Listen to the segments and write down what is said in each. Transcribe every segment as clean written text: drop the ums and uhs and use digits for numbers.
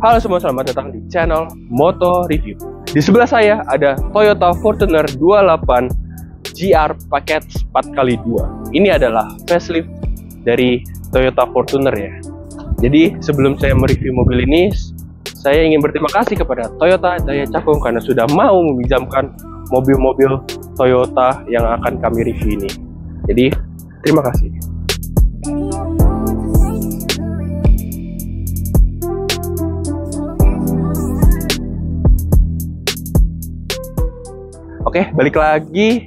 Halo semua, selamat datang di channel Moto Review. Di sebelah saya ada Toyota Fortuner 28 GR paket 4x2. Ini adalah facelift dari Toyota Fortuner ya. Jadi sebelum saya mereview mobil ini, saya ingin berterima kasih kepada Toyota Daya Cakung karena sudah mau meminjamkan mobil-mobil Toyota yang akan kami review ini. Jadi terima kasih. Oke, balik lagi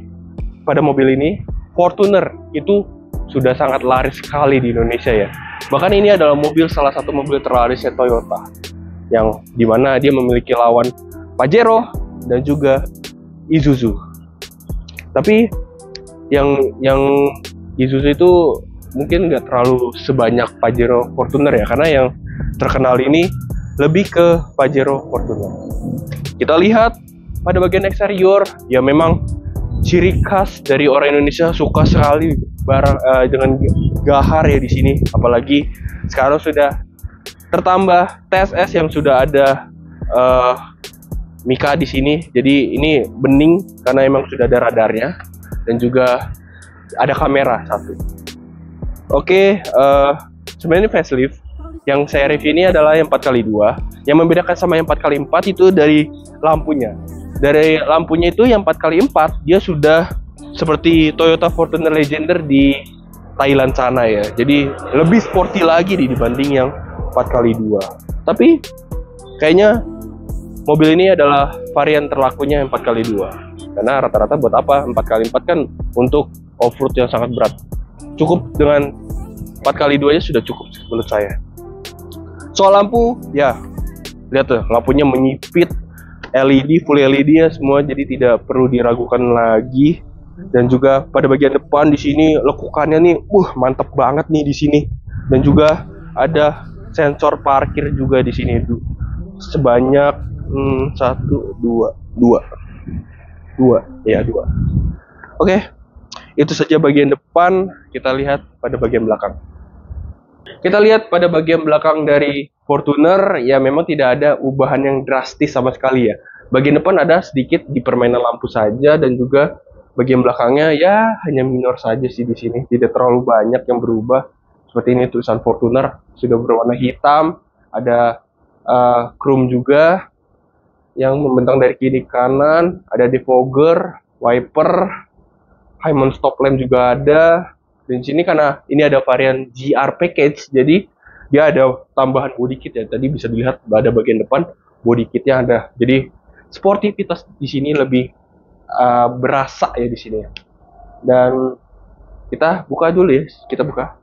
pada mobil ini. Fortuner itu sudah sangat laris sekali di Indonesia ya. Bahkan ini adalah salah satu mobil terlarisnya Toyota, yang dimana dia memiliki lawan Pajero dan juga Isuzu. Tapi yang Isuzu itu mungkin nggak terlalu sebanyak Pajero Fortuner ya, karena yang terkenal ini lebih ke Pajero Fortuner. Kita lihat pada bagian eksterior, ya memang ciri khas dari orang Indonesia suka sekali dengan gahar ya di sini. Apalagi sekarang sudah tertambah TSS yang sudah ada Mika di sini. Jadi ini bening karena emang sudah ada radarnya dan juga ada kamera satu. Oke, sebenarnya facelift yang saya review ini adalah yang 4x2. Yang membedakan sama yang 4x4 itu dari lampunya. Dari lampunya itu yang 4x4 dia sudah seperti Toyota Fortuner Legender di Thailand sana ya. Jadi lebih sporty lagi dibanding yang 4x2. Tapi kayaknya mobil ini adalah varian terlakunya yang 4x2. Karena rata-rata buat apa? 4x4 kan untuk off-road yang sangat berat. Cukup dengan 4x2 nya sudah cukup menurut saya. Soal lampu, ya lihat tuh, lampunya menyipit, LED, full LED ya semua, jadi tidak perlu diragukan lagi. Dan juga pada bagian depan di sini lekukannya nih, mantap banget nih di sini. Dan juga ada sensor parkir juga di sini sebanyak 1, 2. Oke, itu saja bagian depan. Kita lihat pada bagian belakang. Kita lihat pada bagian belakang dari Fortuner, ya memang tidak ada ubahan yang drastis sama sekali ya. Bagian depan ada sedikit di permainan lampu saja, dan juga bagian belakangnya ya hanya minor saja sih di sini. Tidak terlalu banyak yang berubah. Seperti ini tulisan Fortuner sudah berwarna hitam, ada chrome juga yang membentang dari kiri kanan, ada defogger, wiper, high mount stop lamp juga ada. Dan sini karena ini ada varian GR package, jadi dia ada tambahan body kit ya. Tadi bisa dilihat ada bagian depan body kitnya ada. Jadi sportivitas di sini lebih berasa ya di sini. Dan kita buka dulu ya, kita buka.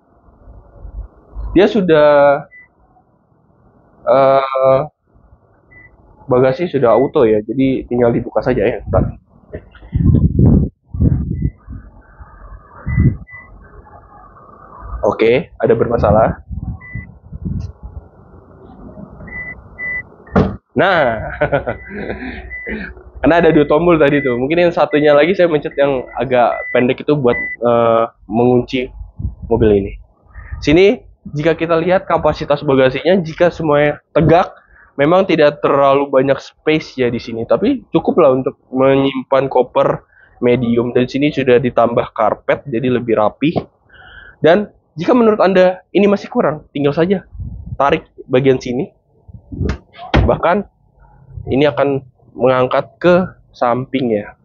Dia sudah bagasi sudah auto ya, jadi tinggal dibuka saja ya. Bentar. Oke, ada bermasalah. Nah, karena ada 2 tombol tadi tuh. Mungkin yang satunya lagi saya mencet yang agak pendek itu buat mengunci mobil ini. Sini, jika kita lihat kapasitas bagasinya, jika semuanya tegak, memang tidak terlalu banyak space ya di sini. Tapi cukup lah untuk menyimpan koper medium. Dan sini sudah ditambah karpet, jadi lebih rapi. Dan jika menurut Anda ini masih kurang, tinggal saja tarik bagian sini. Bahkan ini akan mengangkat ke samping ya.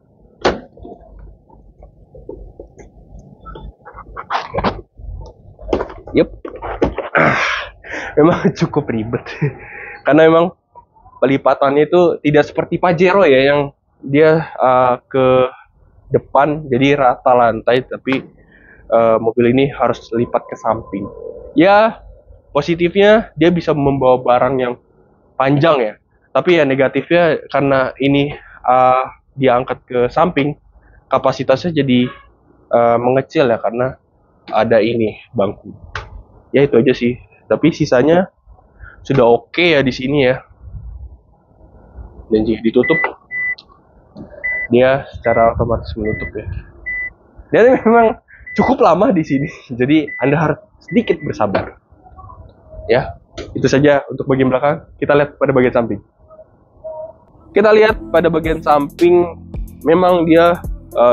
Yup. Memang cukup ribet. Karena memang pelipatannya itu tidak seperti Pajero ya, yang dia ke depan jadi rata lantai, tapi mobil ini harus lipat ke samping. Ya, positifnya dia bisa membawa barang yang panjang ya. Tapi ya negatifnya karena ini diangkat ke samping, kapasitasnya jadi mengecil ya, karena ada ini bangku. Ya itu aja sih. Tapi sisanya sudah oke ya di sini ya. Dan jika ditutup, dia secara otomatis menutup ya. Dan memang cukup lama di sini, jadi Anda harus sedikit bersabar. Ya, Itu saja untuk bagian belakang. Kita lihat pada bagian samping. Kita lihat pada bagian samping, memang dia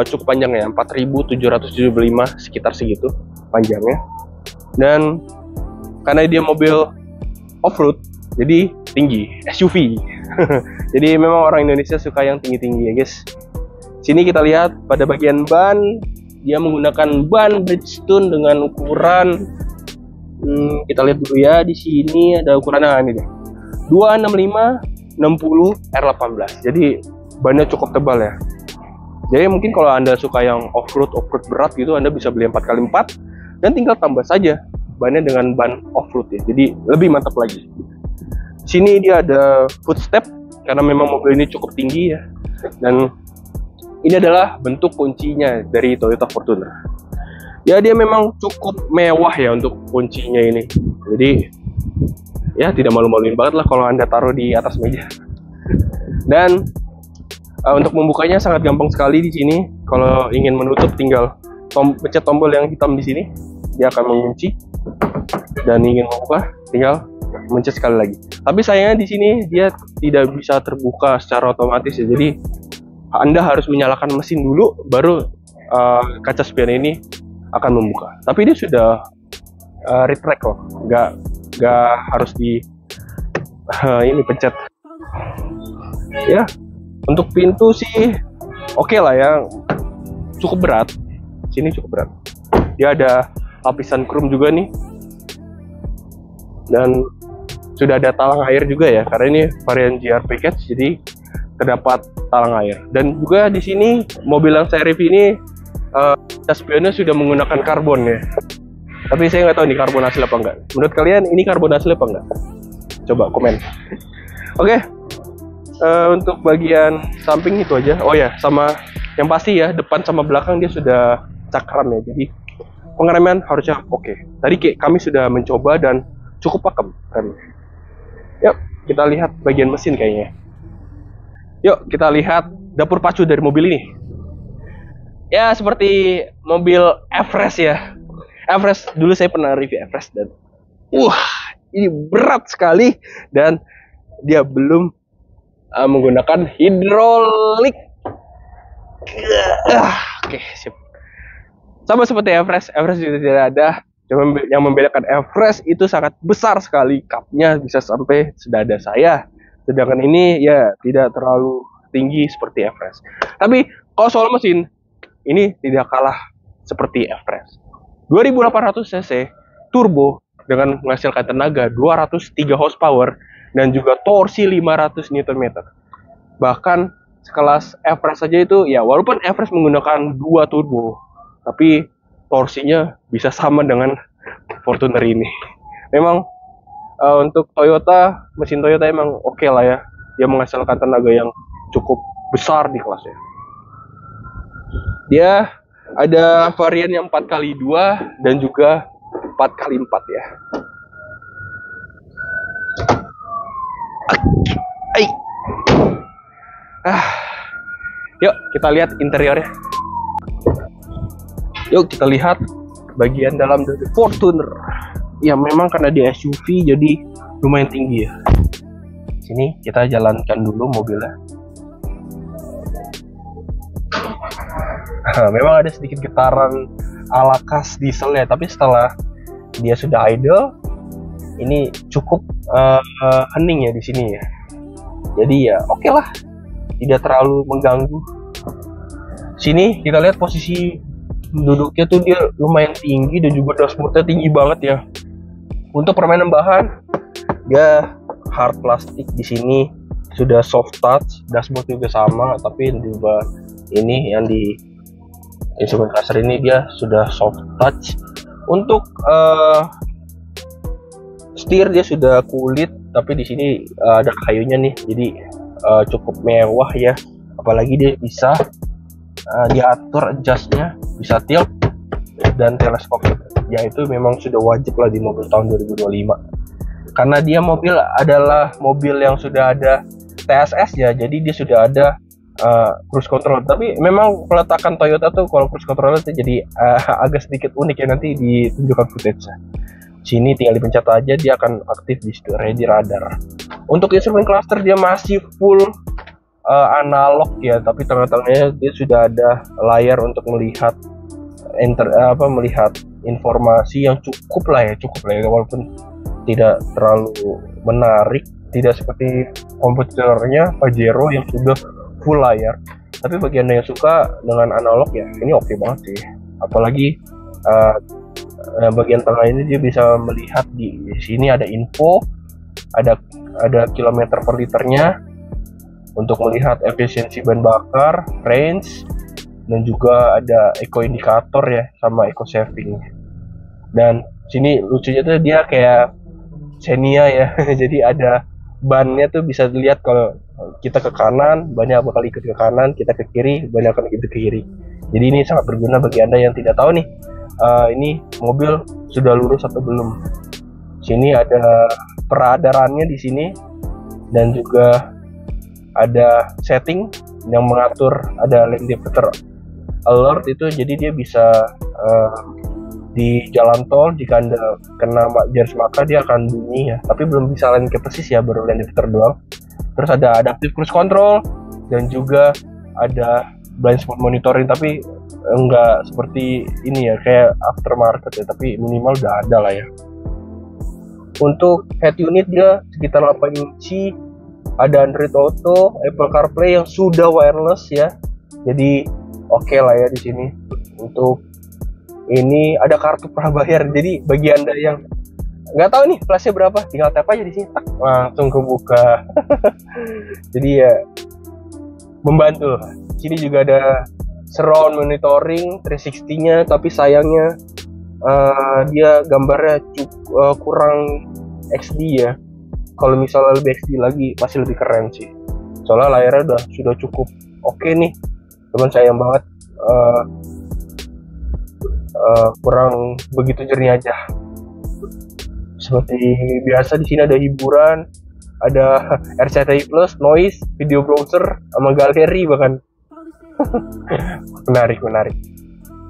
cukup panjang ya, 4.775 sekitar segitu panjangnya. Dan karena dia mobil off-road, jadi tinggi, SUV. Jadi memang orang Indonesia suka yang tinggi-tinggi ya guys. Sini kita lihat pada bagian ban, dia menggunakan ban Bridgestone dengan ukuran kita lihat dulu ya, di sini ada ukuran ini deh, 265 60 R18. Jadi bannya cukup tebal ya. Jadi mungkin kalau Anda suka yang off-road berat gitu, Anda bisa beli 4x4 dan tinggal tambah saja bannya dengan ban off-road ya. Jadi lebih mantap lagi. Sini dia ada footstep karena memang mobil ini cukup tinggi ya. Dan ini adalah bentuk kuncinya dari Toyota Fortuner. Ya dia memang cukup mewah ya untuk kuncinya ini. Jadi ya tidak malu-maluin banget lah kalau Anda taruh di atas meja. Dan untuk membukanya sangat gampang sekali di sini. Kalau ingin menutup tinggal pencet tombol yang hitam di sini, dia akan mengunci. Dan ingin membuka tinggal mencet sekali lagi. Tapi sayangnya di sini dia tidak bisa terbuka secara otomatis ya. Jadi Anda harus menyalakan mesin dulu, baru kaca spion ini akan membuka. Tapi dia sudah retract loh, nggak harus di ini pencet. Ya, untuk pintu sih oke lah ya, cukup berat. Sini cukup berat. Dia ada lapisan krom juga nih, dan sudah ada talang air juga ya, karena ini varian GR package, jadi terdapat talang air. Dan juga di sini mobil yang saya review ini spionnya sudah menggunakan karbon ya. Tapi saya nggak tahu ini karbon asli apa enggak. Menurut kalian ini karbon asli apa enggak? Coba komen. Oke. Untuk bagian samping itu aja. Oh ya, sama yang pasti ya, depan sama belakang dia sudah cakram ya. Jadi pengereman harusnya oke. Tadi kami sudah mencoba dan cukup pakem remnya. Yuk, kita lihat bagian mesin kayaknya. Yuk, kita lihat dapur pacu dari mobil ini. Ya, seperti mobil Everest ya. Everest, dulu saya pernah review Everest dan ini berat sekali dan dia belum menggunakan hidrolik. Oke, sip. Sama seperti Everest juga tidak ada. Yang membedakan Everest itu sangat besar sekali, cupnya bisa sampai sedada saya. Sedangkan ini ya tidak terlalu tinggi seperti Everest. Tapi kalau soal mesin, ini tidak kalah seperti Everest. 2800 cc turbo dengan menghasilkan tenaga 203 horsepower dan juga torsi 500 Nm. Bahkan sekelas Everest saja itu ya, walaupun Everest menggunakan 2 turbo, tapi torsinya bisa sama dengan Fortuner ini. Memang untuk Toyota, mesin Toyota emang oke lah ya. Dia menghasilkan tenaga yang cukup besar di kelasnya. Dia ada varian yang 4x2 dan juga 4x4 ya. Yuk kita lihat interiornya. Yuk kita lihat bagian dalam dari Fortuner. Ya memang karena dia SUV jadi lumayan tinggi ya. Sini kita jalankan dulu mobilnya. Memang ada sedikit getaran ala khas diesel ya, tapi setelah dia sudah idle, ini cukup hening ya di sini ya. Jadi ya oke lah, tidak terlalu mengganggu. Sini kita lihat posisi duduknya tuh dia lumayan tinggi dan juga dashboardnya tinggi banget ya. Untuk permainan bahan, dia hard plastik di sini, sudah soft touch, dashboard juga sama, tapi juga ini yang di instrumen cluster ini dia sudah soft touch. Untuk setir dia sudah kulit, tapi di sini ada kayunya nih, jadi cukup mewah ya. Apalagi dia bisa diatur adjustnya, bisa tilt dan teleskop. Ya itu memang sudah wajib lah di mobil tahun 2025. Karena dia mobil adalah mobil yang sudah ada TSS ya, jadi dia sudah ada cruise control. Tapi memang peletakan Toyota tuh kalau cruise control itu jadi agak sedikit unik ya, nanti ditunjukkan footage. Sini tinggal dipencet aja, dia akan aktif di situ, ready radar. Untuk instrumen cluster dia masih full analog ya, tapi tengah-tengahnya dia sudah ada layar untuk melihat melihat informasi yang cukup lah ya, walaupun tidak terlalu menarik, tidak seperti komputernya Pajero yang sudah full layar. Tapi bagi anda yang suka dengan analog ya, ini oke banget sih. Apalagi bagian tengah ini dia bisa melihat di sini ada info, ada kilometer per liternya untuk melihat efisiensi bahan bakar, range, dan juga ada eco indikator ya, sama eco saving. Dan sini lucunya tuh dia kayak Xenia ya. Jadi ada bannya tuh bisa dilihat, kalau kita ke kanan bannya bakal ikut ke kanan, kita ke kiri bannya akan ikut ke kiri. Jadi ini sangat berguna bagi anda yang tidak tahu nih ini mobil sudah lurus atau belum. Sini ada peradarannya di sini, dan juga ada setting yang mengatur, ada lane departure alert itu, jadi dia bisa di jalan tol jika anda kena garis maka dia akan bunyi ya, tapi belum bisa lane keep assist ya, baru lane departure doang. Terus ada adaptive cruise control, dan juga ada blind spot monitoring, tapi enggak seperti ini ya, kayak aftermarket ya, tapi minimal udah ada lah ya. Untuk head unit dia sekitar 8 inci, ada Android Auto, Apple CarPlay yang sudah wireless ya, jadi oke lah ya di sini. Untuk ini ada kartu prabayar, jadi bagi anda yang nggak tahu nih flashnya berapa, tinggal tap aja di sini, langsung kebuka. Jadi ya membantu. Sini juga ada surround monitoring 360-nya, tapi sayangnya dia gambarnya kurang XD ya. Kalau misalnya lebih XD lagi pasti lebih keren sih, soalnya layarnya sudah cukup oke nih, cuman sayang banget kurang begitu jernih aja. Seperti biasa di sini ada hiburan, ada RCTI Plus, noise, video browser, sama galeri bahkan. menarik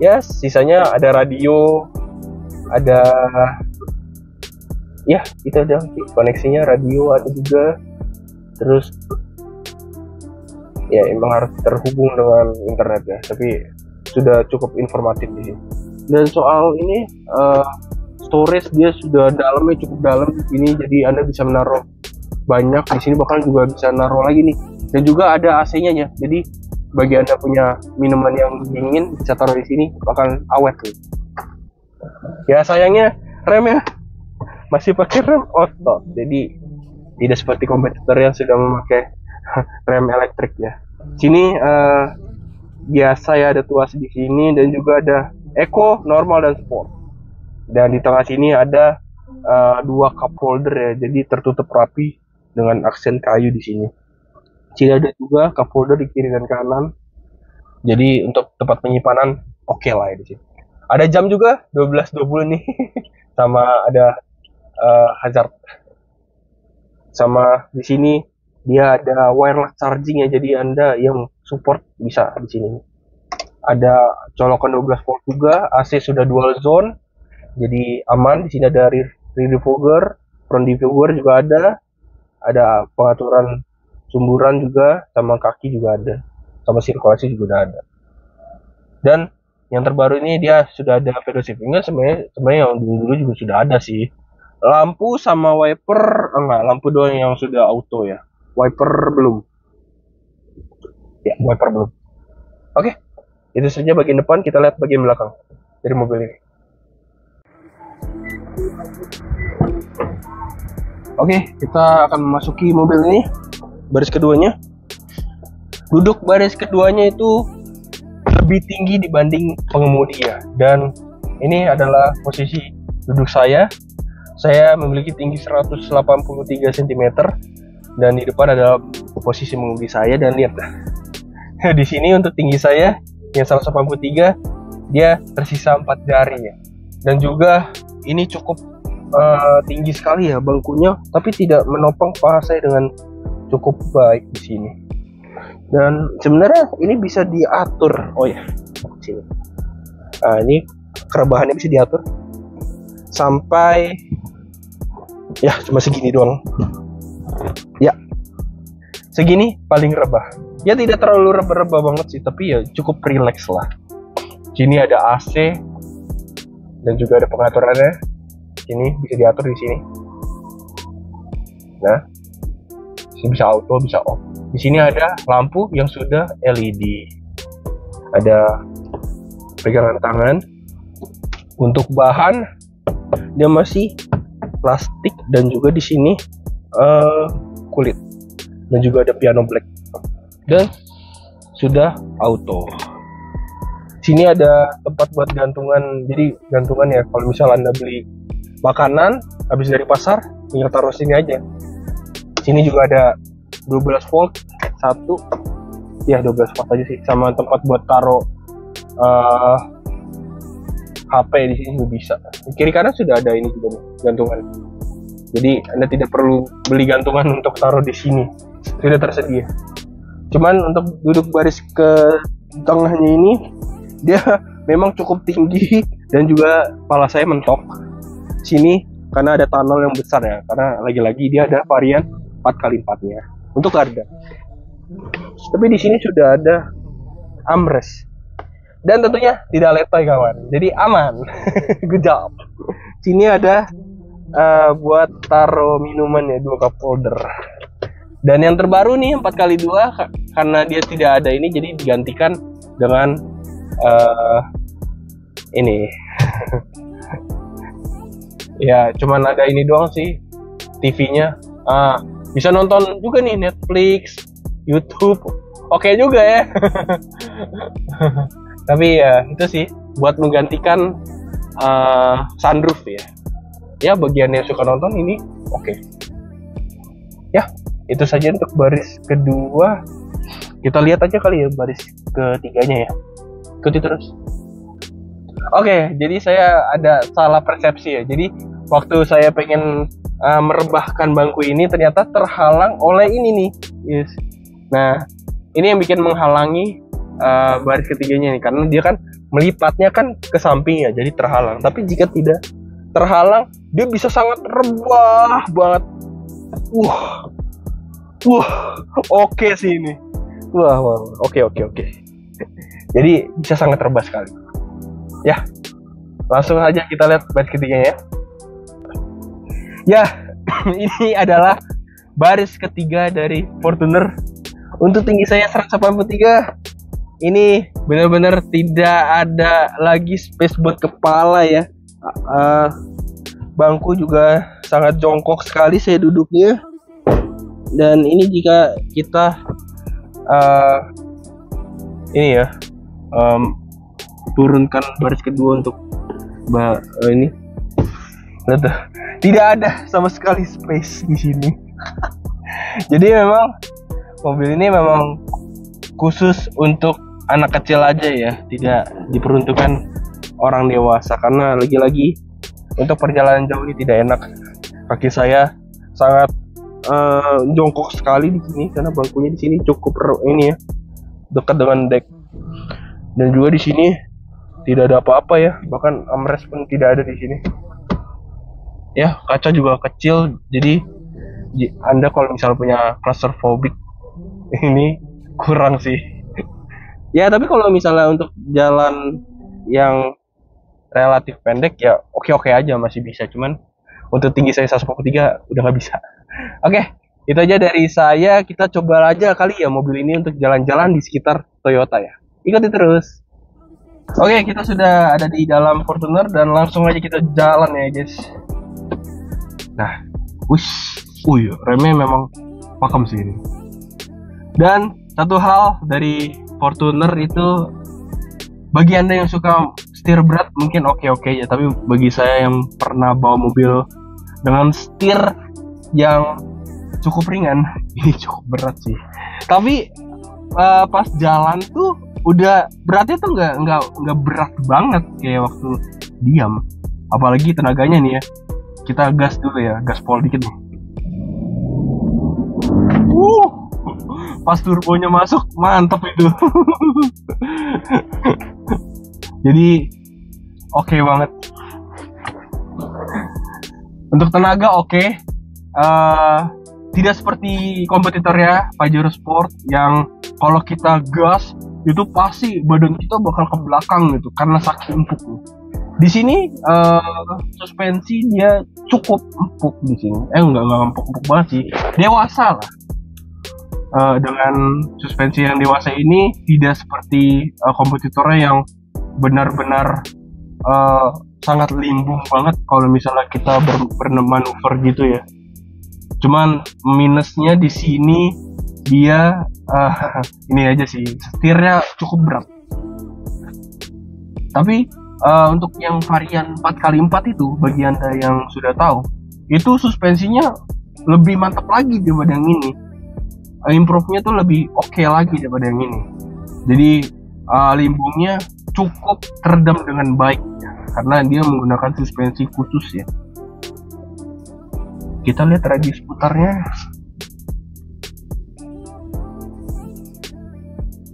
ya. Sisanya ada radio, ada ya itu ada koneksinya, radio ada juga. Terus ya emang harus terhubung dengan internet ya, tapi sudah cukup informatif di sini. Dan soal ini storage dia sudah dalamnya cukup dalam di sini, jadi anda bisa menaruh banyak di sini, bahkan juga bisa naruh lagi nih. Dan juga ada AC-nya ya, jadi bagi anda punya minuman yang dingin bisa taruh di sini, bahkan awet nih. Ya sayangnya remnya masih pakai rem auto, jadi tidak seperti kompetitor yang sudah memakai rem elektrik ya. Sini biasa ya, ada tuas di sini, dan juga ada eco, normal, dan sport. Dan di tengah sini ada 2 cup holder ya, jadi tertutup rapi dengan aksen kayu di sini. Sini ada juga cup holder di kiri dan kanan, jadi untuk tempat penyimpanan oke lah ya di sini. Ada jam juga 12.20 nih. Sama ada hazard. Sama di sini dia ada wireless charging ya, jadi anda yang support bisa di sini. Ada colokan 12 volt juga, AC sudah dual zone, jadi aman. Di sini ada rear diffuser, front diffuser juga ada pengaturan sumburan juga, sama kaki juga ada, sama sirkulasi juga udah ada. Dan yang terbaru ini dia sudah ada pedal shifting. Sebenarnya yang dulu juga sudah ada sih. Lampu sama wiper, enggak, lampu doang yang sudah auto ya. Wiper belum. Ya, wiper belum. Oke, itu saja bagian depan. Kita lihat bagian belakang dari mobil ini. Oke, kita akan memasuki mobil ini. Baris keduanya. Duduk baris keduanya itu lebih tinggi dibanding pengemudi ya. Dan ini adalah posisi duduk saya. Saya memiliki tinggi 183 cm, dan di depan adalah posisi mengemudi saya. Dan lihat di sini untuk tinggi saya yang 183, dia tersisa 4 jari ya. Dan juga ini cukup tinggi sekali ya bangkunya, tapi tidak menopang paha saya dengan cukup baik di sini. Dan sebenarnya ini bisa diatur. Oh ya, sini. Ini kerebahannya bisa diatur. sampai ya cuma segini doang. Ya, segini paling rebah. Ya tidak terlalu rebah-rebah banget sih, tapi ya cukup relax lah. Sini ada AC dan juga ada pengaturannya. Sini bisa diatur di sini. Nah, sini bisa auto, bisa off. Di sini ada lampu yang sudah LED. Ada pegangan tangan. Untuk bahan dia masih plastik dan juga di sini kulit. Dan juga ada piano black. Dan sudah auto. Sini ada tempat buat gantungan. Jadi gantungan ya kalau misalnya Anda beli makanan habis dari pasar, tinggal taruh sini aja. Sini juga ada 12 volt satu. Ya 12 volt aja sih, sama tempat buat taruh HP di sini juga bisa. Di kiri kanan sudah ada ini juga nih, gantungan. Jadi Anda tidak perlu beli gantungan untuk taruh di sini. Sudah tersedia. Cuman untuk duduk baris ke tengahnya ini dia memang cukup tinggi dan juga kepala saya mentok sini karena ada tunnel yang besar ya, karena lagi-lagi dia ada varian 4x4-nya untuk garda. Tapi di sini sudah ada armrest dan tentunya tidak letoy kawan, jadi aman. Good job. Sini ada buat taruh minuman ya, 2 cup holder. Dan yang terbaru nih 4x2 karena dia tidak ada ini, jadi digantikan dengan ini. Ya cuman ada ini doang sih TV-nya. Bisa nonton juga nih Netflix, YouTube. Oke juga ya. Tapi ya itu sih buat menggantikan sunroof ya. Ya bagian yang suka nonton ini oke. Ya itu saja untuk baris kedua. Kita lihat aja kali ya baris ketiganya ya. Ikuti terus. Oke, jadi saya ada salah persepsi ya. Jadi waktu saya pengen merebahkan bangku ini ternyata terhalang oleh ini nih. Yes. Nah, ini yang bikin menghalangi baris ketiganya nih, karena dia kan melipatnya kan ke samping ya, jadi terhalang. Tapi jika tidak terhalang, dia bisa sangat rebah banget. Oke sih ini. Oke. Jadi bisa sangat rebah sekali. Ya, langsung aja kita lihat baris ketiganya ya. Ya, ini adalah baris ketiga dari Fortuner. Untuk tinggi saya 183. Ini benar-benar tidak ada lagi space buat kepala ya. Bangku juga sangat jongkok sekali saya duduknya. Dan ini jika kita ini ya turunkan baris kedua untuk ini, tidak ada sama sekali space di sini. Jadi memang mobil ini memang khusus untuk anak kecil aja ya, tidak diperuntukkan orang dewasa, karena lagi-lagi untuk perjalanan jauh ini tidak enak. Kaki saya sangat jongkok sekali di sini karena bangkunya di sini cukup ini ya, dekat dengan deck. Dan juga di sini tidak ada apa-apa ya, bahkan armrest pun tidak ada di sini. Ya, kaca juga kecil, jadi Anda kalau misalnya punya claustrophobic ini kurang sih. Ya, tapi kalau misalnya untuk jalan yang relatif pendek ya oke aja, masih bisa. Cuman untuk tinggi saya 143 udah nggak bisa. Oke, itu aja dari saya. Kita coba aja kali ya mobil ini untuk jalan-jalan di sekitar Toyota ya. Ikuti terus. Oke, kita sudah ada di dalam Fortuner dan langsung aja kita jalan ya guys. Nah, remnya memang pakem sih ini. Dan satu hal dari Fortuner itu, bagi Anda yang suka setir berat mungkin oke ya, tapi bagi saya yang pernah bawa mobil dengan setir yang cukup ringan, ini cukup berat sih. Tapi pas jalan tuh udah beratnya tuh nggak berat banget kayak waktu diam. Apalagi tenaganya nih ya, kita gas dulu ya, gaspol dikit nih. Pas turbonya masuk mantep itu. Jadi oke banget. Untuk tenaga oke. Tidak seperti kompetitornya Pajero Sport yang kalau kita gas itu pasti badan kita bakal ke belakang gitu karena saking empuk. Di sini suspensi dia cukup empuk di sini. Enggak empuk banget sih. Dewasa lah. Dengan suspensi yang dewasa ini tidak seperti kompetitornya yang benar-benar sangat limbung banget kalau misalnya kita bermanuver gitu ya. Cuman minusnya di sini dia ini aja sih, setirnya cukup berat. Tapi untuk yang varian 4x4 itu, bagi Anda yang sudah tahu, itu suspensinya lebih mantap lagi daripada yang ini. Improve-nya tuh lebih oke lagi daripada yang ini. Jadi limbungnya cukup teredam dengan baik karena dia menggunakan suspensi khusus ya. Kita lihat radius putarnya.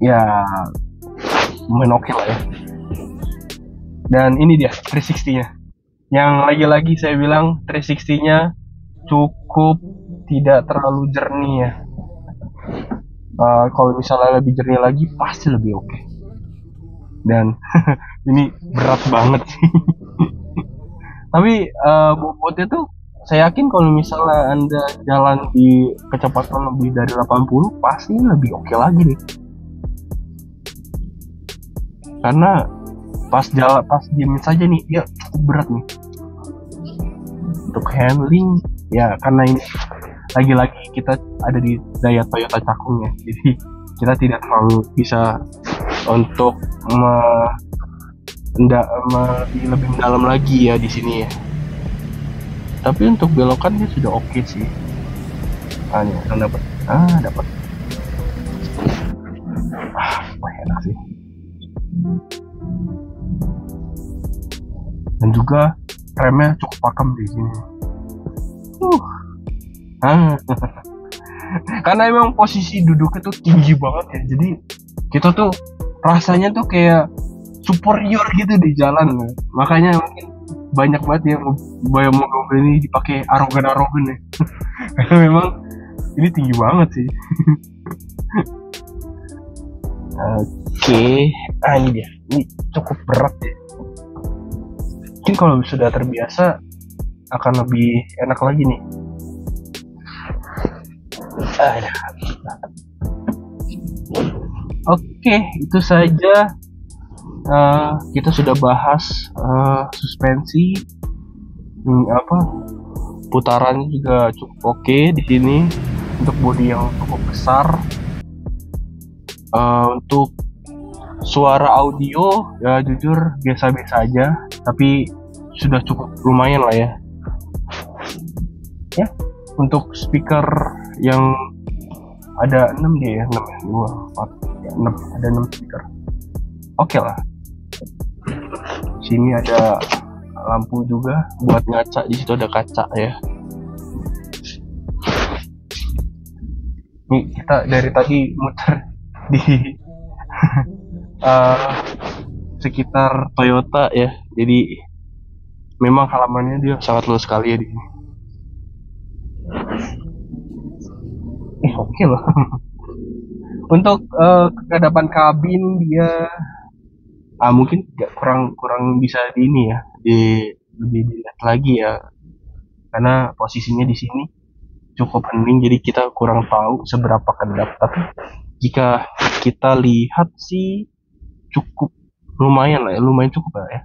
Ya, lumayan oke lah ya. Dan ini dia 360-nya. Yang lagi-lagi saya bilang 360-nya cukup tidak terlalu jernih ya. Kalau misalnya lebih jernih lagi pasti lebih oke. Dan ini berat banget sih. Tapi bobotnya tuh saya yakin kalau misalnya Anda jalan di kecepatan lebih dari 80 pasti lebih oke lagi nih. Karena pas diemin saja nih dia cukup berat nih. Untuk handling ya karena ini lagi-lagi kita ada di daya Toyota Cakung ya. Jadi kita tidak terlalu bisa untuk lebih mendalam lagi ya di sini ya. Tapi untuk belokan dia sudah oke sih. Ini akan dapat. Dapat. Enak sih. Dan juga remnya cukup pakem di sini. Karena emang posisi duduknya tuh tinggi banget ya. Jadi kita tuh rasanya tuh kayak superior gitu di jalan. Makanya mungkin banyak banget ya mobil ini dipakai arogan ya. Karena memang ini tinggi banget sih. Oke, ini dia. Ini cukup berat ya. Mungkin kalau sudah terbiasa akan lebih enak lagi nih. Oke, itu saja. Kita sudah bahas suspensi, putarannya juga cukup oke di sini untuk bodi yang cukup besar. Untuk suara audio ya jujur biasa-biasa aja, tapi sudah cukup lumayan lah ya. Ya, untuk speaker yang ada 6 dia ya, 6 ya, 2, 4, ya, 6, ada 6 speaker. Oke lah. Sini ada lampu juga buat ngaca, di situ ada kaca ya. Nih kita dari tadi muter di sekitar Toyota ya. Jadi memang halamannya dia sangat luas sekali ya di sini. Oke loh. Untuk kedepan kabin dia mungkin kurang bisa di ini ya, lebih dilihat lagi ya, karena posisinya di sini cukup hening, jadi kita kurang tahu seberapa kedap. Tapi jika kita lihat sih cukup lumayan lah ya, lumayan cukup lah ya.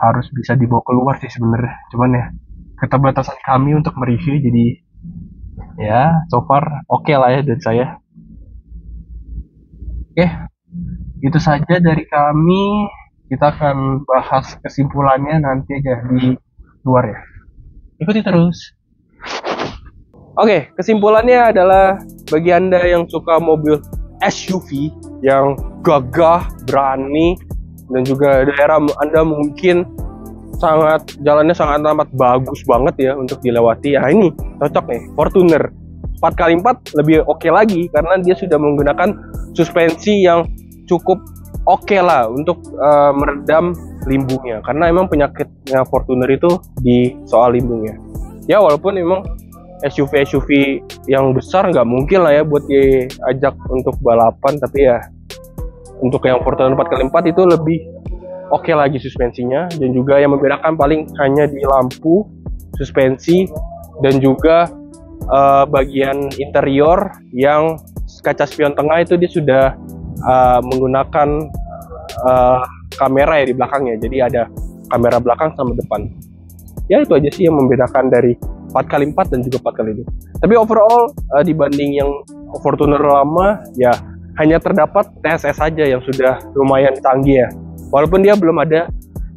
Harus bisa dibawa keluar sih sebenarnya, cuman ya keterbatasan kami untuk mereview, jadi ya so far oke lah ya dari saya. Oke, itu saja dari kami. Kita akan bahas kesimpulannya nanti aja di luar ya. Ikuti terus. Oke, kesimpulannya adalah bagi Anda yang suka mobil SUV yang gagah, berani, dan juga daerah Anda mungkin jalannya sangat amat bagus banget ya untuk dilewati. Ya ini cocok nih, Fortuner 4x4 lebih oke lagi karena dia sudah menggunakan suspensi yang cukup oke lah untuk meredam limbungnya, karena emang penyakitnya Fortuner itu di soal limbungnya. Ya walaupun emang SUV yang besar nggak mungkin lah ya buat diajak untuk balapan, tapi ya untuk yang Fortuner 4x4 itu lebih oke lagi suspensinya, dan juga yang membedakan paling hanya di lampu, suspensi, dan juga bagian interior yang kaca spion tengah itu dia sudah menggunakan kamera ya di belakangnya, jadi ada kamera belakang sama depan. Ya itu aja sih yang membedakan dari 4x4 dan juga 4x2. Tapi overall dibanding yang Fortuner lama ya hanya terdapat TSS saja yang sudah lumayan canggih ya. Walaupun dia belum ada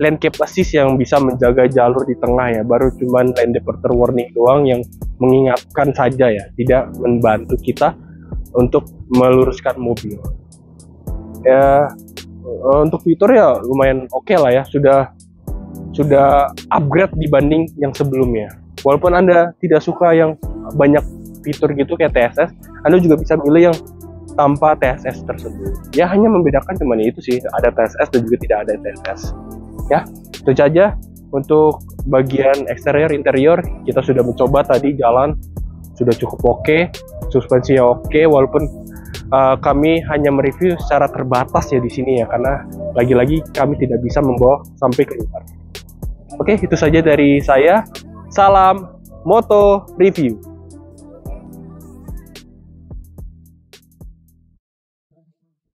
lane keep assist yang bisa menjaga jalur di tengah ya, baru cuman lane departure warning doang yang mengingatkan saja ya, tidak membantu kita untuk meluruskan mobil. Ya untuk fitur ya lumayan oke lah ya, sudah upgrade dibanding yang sebelumnya. Walaupun Anda tidak suka yang banyak fitur gitu kayak TSS, Anda juga bisa pilih yang tanpa TSS tersebut. Ya hanya membedakan cuman itu sih, ada TSS dan juga tidak ada TSS. Ya, itu saja untuk bagian eksterior interior. Kita sudah mencoba tadi jalan sudah cukup oke, suspensinya oke, walaupun kami hanya mereview secara terbatas ya di sini ya, karena lagi-lagi kami tidak bisa membawa sampai keluar. Oke, itu saja dari saya. Salam Moto Review.